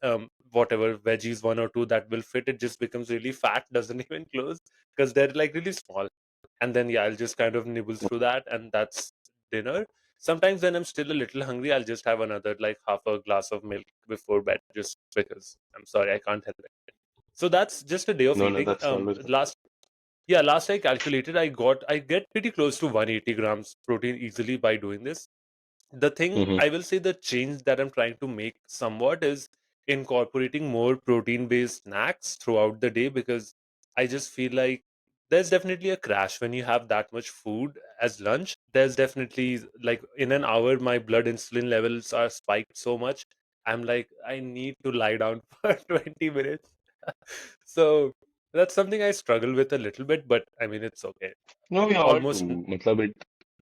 whatever veggies, one or two that will fit. It just becomes really fat, doesn't even close because they're like really small. And then yeah, I'll just kind of nibble through that, and that's dinner. Sometimes when I'm still a little hungry, I'll just have another like half a glass of milk before bed, just because I'm sorry, I can't help it. So that's just a day of No, no, eating. that's always good. Last I calculated, I get pretty close to 180 grams protein easily by doing this. The thing Mm-hmm. I will say, the change that I'm trying to make somewhat is incorporating more protein based snacks throughout the day, because I just feel like there's definitely a crash when you have that much food as lunch. There's definitely like in an hour my blood insulin levels are spiked so much. I'm like I need to lie down for 20 minutes. So that's something I struggle with a little bit, but I mean it's okay. No, we all do. Almost Matlab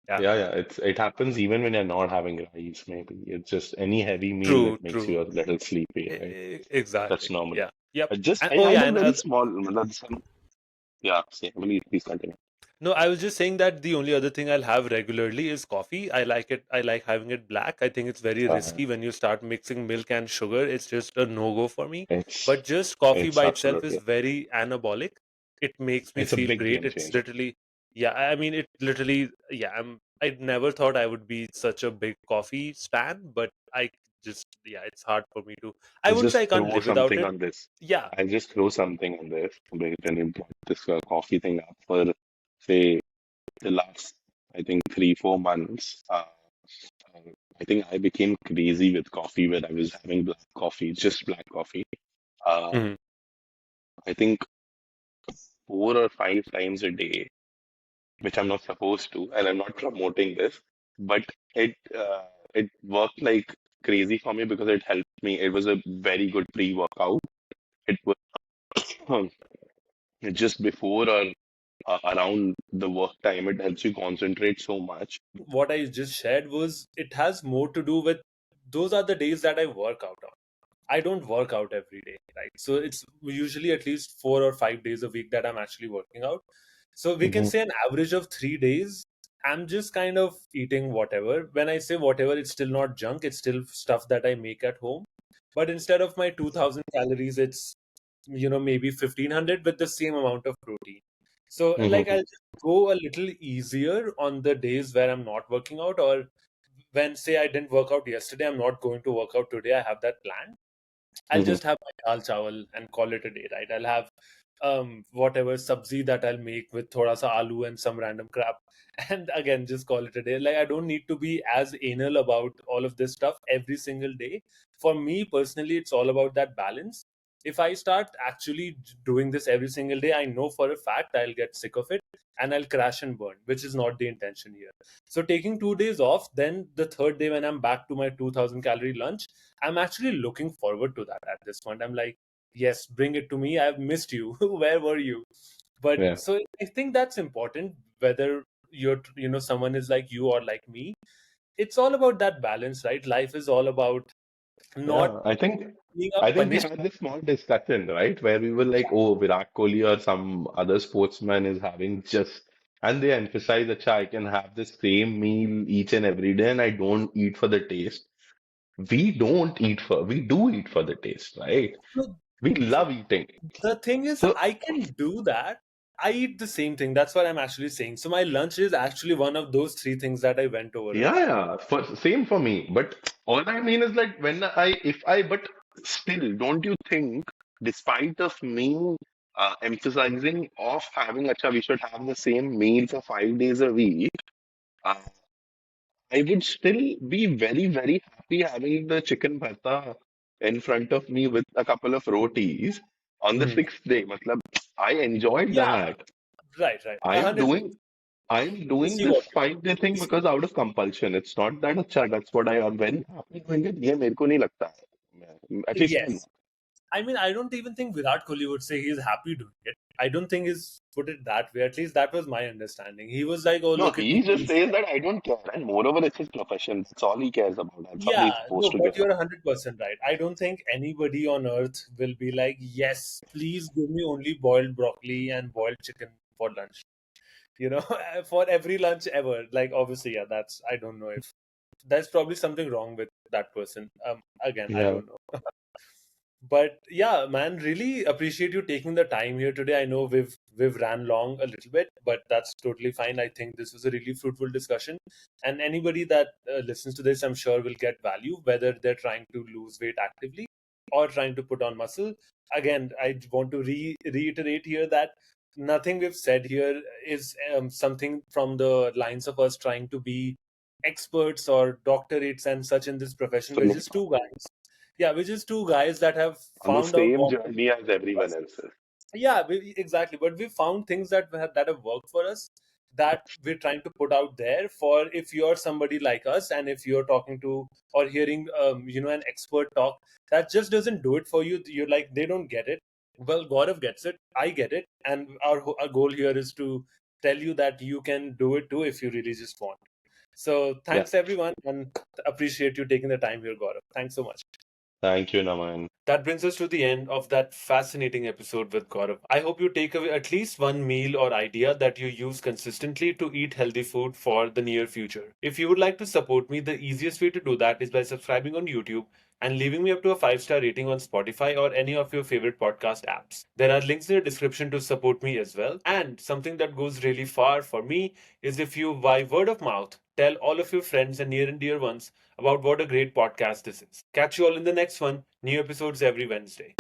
yeah. yeah, it happens even when you're not having rice, maybe. It's just any heavy meal True, that makes you true. a little sleepy, right? That's Exactly. normal. Yeah. Yep. And oh I yeah, have and very small, matlab yeah, say, please continue. no, I was just saying that the only other thing I'll have regularly is coffee. I like it. I like having it black. I think it's very Uh, risky when you start mixing milk and sugar. It's just a no-go for me. it's, But just coffee it's by itself is absolutely, very anabolic. It makes me it's a feel big great. game It's changer. literally, yeah, I mean, it literally, yeah, I never thought I would be such a big coffee stan, but yeah, it's hard for me to, I I'll wouldn't say I just can't throw live without something it. on this. Yeah. I'll just throw something on this. When you brought this coffee thing up for, say, the last, I think, 3, 4 months, uh, I think I became crazy with coffee where I was having black coffee, just black coffee. Uh, Mhm. I think 4 or 5 times a day, which I'm not supposed to, and I'm not promoting this, but it worked like crazy for me because it helped me. It was a very good pre-workout. It was just before or around the work time. It helps you concentrate so much. What I just shared was it has more to do with those are the days that I work out on. I don't work out every day, right? So it's usually at least 4 or 5 days a week that I'm actually working out. So we can Hmm. say an average of 3 days. I'm just kind of eating whatever. When I say whatever, it's still not junk, it's still stuff that I make at home. But instead of my 2000 calories, it's maybe 1500 with the same amount of protein. So like I'll Hmm. just go a little easier on the days where I'm not working out, or when say I didn't work out yesterday, I'm not going to work out today, I have that plan. I'll Hmm. just have my dal chawal and call it a day, right? I'll have whatever sabzi that I'll make with thoda sa aloo and some random crap, and again just call it a day. Like I don't need to be as anal about all of this stuff every single day. For me personally, it's all about that balance. If I start actually doing this every single day, I know for a fact I'll get sick of it and I'll crash and burn, which is not the intention here. So taking 2 days off, then the third day when I'm back to my 2000 calorie lunch, I'm actually looking forward to that at this point. I'm like, yes, bring it to me. I've missed you. Where were you? But Yeah. so I think that's important, whether someone is like you or like me. it's all about that balance, right? Life is all about not Yeah, I think being a I think we punishment. had this small discussion, right, where we were like, oh, Virat Kohli or some other sportsman is having just, and they emphasize that I can have the same meal each and every day, and I don't eat for the taste. We do eat for the taste, right? So, We so love eating. the thing is, So I can do that. I eat the same thing. That's what I'm actually saying. So my lunch is actually one of those three things that I went over yeah, earlier. yeah, same for me. But all I mean is like but still, don't you think, despite of me emphasizing of having, acha, we should have the same meal for 5 days a week, uh, I would still be very, very happy having the chicken bharta in front of me with a couple of rotis on the Hmm. sixth day. Matlab, I enjoyed Yeah, that. right, right. I am 100%. doing I'm You doing see this what? 5 day thing You see, because out of compulsion. It's not that अच्छा, that's what I am very happy doing it. ये मेरे को नहीं लगता है. At least I'm yes. I mean, I don't even think Virat Kohli would say he's happy doing it. I don't think he's put it that way. At least that was my understanding. He was like, "Oh, no. look at me." He just says that I don't care, and moreover, it's his profession. That's all he cares about. That's all Yeah, he's supposed no, to but give you're up. 100% right. I don't think anybody on earth will be like, "Yes, please give me only boiled broccoli and boiled chicken for lunch." You know, for every lunch ever. Like, obviously, yeah, that's, I don't know if there's probably something wrong with that person. Again, I Yeah, don't know. But yeah, man, really appreciate you taking the time here today. I know we've ran long a little bit, but that's totally fine. I think this was a really fruitful discussion, and anybody that listens to this, I'm sure will get value, whether they're trying to lose weight actively or trying to put on muscle. Again, I want to reiterate here that nothing we've said here is something from the lines of us trying to be experts or doctorates and such in this profession. We're just absolutely. two guys, yeah, we're just two guys that have On the found out same what journey as works for everyone us. else's. Yeah, exactly. But we found things that have worked for us that we're trying to put out there for if you're somebody like us and if you're talking to or hearing an expert talk that just doesn't do it for you. You're like, they don't get it. Well, Gaurav gets it. I get it. And our goal here is to tell you that you can do it too if you really just want. So Yeah. thanks everyone and appreciate you taking the time here, Gaurav. Thanks so much. Thank you, Naman. That brings us to the end of that fascinating episode with Gaurav. I hope you take away at least one meal or idea that you use consistently to eat healthy food for the near future. If you would like to support me, the easiest way to do that is by subscribing on YouTube and leaving me up to a 5-star rating on Spotify or any of your favorite podcast apps. There are links in the description to support me as well. And something that goes really far for me is if you, by word of mouth, tell all of your friends and near and dear ones about what a great podcast this is. Catch you all in the next one. New episodes every Wednesday.